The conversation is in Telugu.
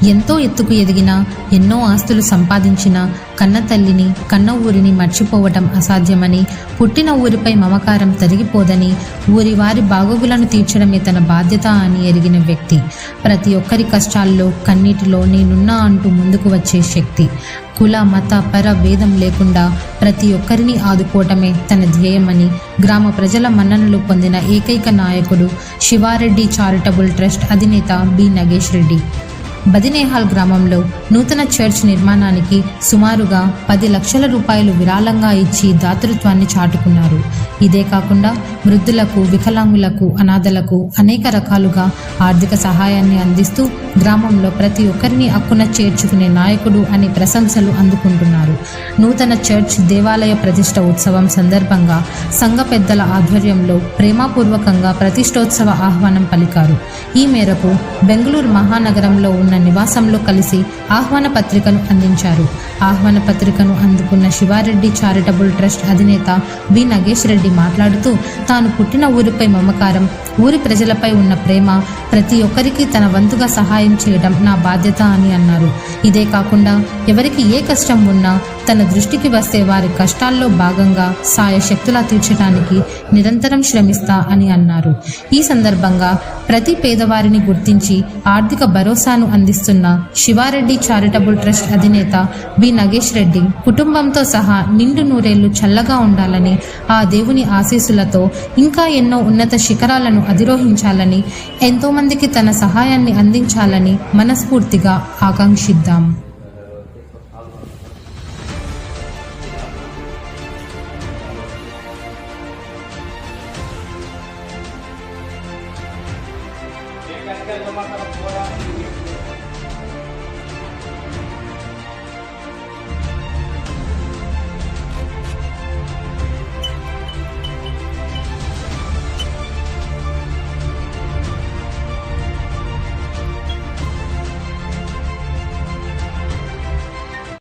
ఎంతో ఎత్తుకు ఎదిగినా, ఎన్నో ఆస్తులు సంపాదించినా కన్న తల్లిని, కన్న ఊరిని మర్చిపోవటం అసాధ్యమని, పుట్టిన ఊరిపై మమకారం తరిగిపోదని, ఊరి వారి బాగోగులను తీర్చడమే తన బాధ్యత అని ఎరిగిన వ్యక్తి. ప్రతి ఒక్కరి కష్టాల్లో, కన్నీటిలో నేనున్నా అంటూ ముందుకు వచ్చే శక్తి. కుల, మత, పర భేదం లేకుండా ప్రతి ఒక్కరిని ఆదుకోవటమే తన ధ్యేయమని గ్రామ ప్రజల మన్ననలు పొందిన ఏకైక నాయకుడు శివారెడ్డి చారిటబుల్ ట్రస్ట్ అధినేత బి నగేష్ రెడ్డి. బదినేహాల్ గ్రామంలో నూతన చర్చ్ నిర్మాణానికి సుమారుగా 10 లక్షల రూపాయలు విరాళంగా ఇచ్చి దాతృత్వాన్ని చాటుకున్నారు. ఇదే కాకుండా వృద్ధులకు, వికలాంగులకు, అనాథలకు అనేక రకాలుగా ఆర్థిక సహాయాన్ని అందిస్తూ గ్రామంలో ప్రతి ఒక్కరిని అక్కున చేర్చుకునే నాయకుడు అనే ప్రశంసలు అందుకుంటున్నారు. నూతన చర్చ్ దేవాలయ ప్రతిష్ఠ ఉత్సవం సందర్భంగా సంఘ పెద్దల ఆధ్వర్యంలో ప్రేమపూర్వకంగా ప్రతిష్టోత్సవ ఆహ్వానం పలికారు. ఈ మేరకు బెంగళూరు మహానగరంలో ఉన్న నివాసంలో కలిసి ఆహ్వాన పత్రికను అందించారు. ఆహ్వాన పత్రికను అందుకున్న శివారెడ్డి చారిటబుల్ ట్రస్ట్ అధినేత బి నగేష్ రెడ్డి మాట్లాడుతూ, తాను పుట్టిన ఊరిపై మమకారం, ఊరి ప్రజలపై ఉన్న ప్రేమ, ప్రతి ఒక్కరికి తన వంతుగా సహాయం చేయడం నా బాధ్యత అని అన్నారు. ఇదే కాకుండా ఎవరికి ఏ కష్టం ఉన్నా తన దృష్టికి వస్తే వారి కష్టాల్లో భాగంగా సాయశక్తులా తీర్చడానికి నిరంతరం శ్రమిస్తా అని అన్నారు. ఈ సందర్భంగా ప్రతి పేదవారిని గుర్తించి ఆర్థిక భరోసాను అందిస్తున్న శివారెడ్డి చారిటబుల్ ట్రస్ట్ అధినేత బి నగేష్ రెడ్డి కుటుంబంతో సహా నిండు నూరేళ్లు చల్లగా ఉండాలని, ఆ దేవుని ఆశీస్సులతో ఇంకా ఎన్నో ఉన్నత శిఖరాలను అధిరోహించాలని, ఎంతోమందికి తన సహాయాన్ని అందించాలని మనస్ఫూర్తిగా ఆకాంక్షిద్దాం. Dekat-dekat rumah kalau orang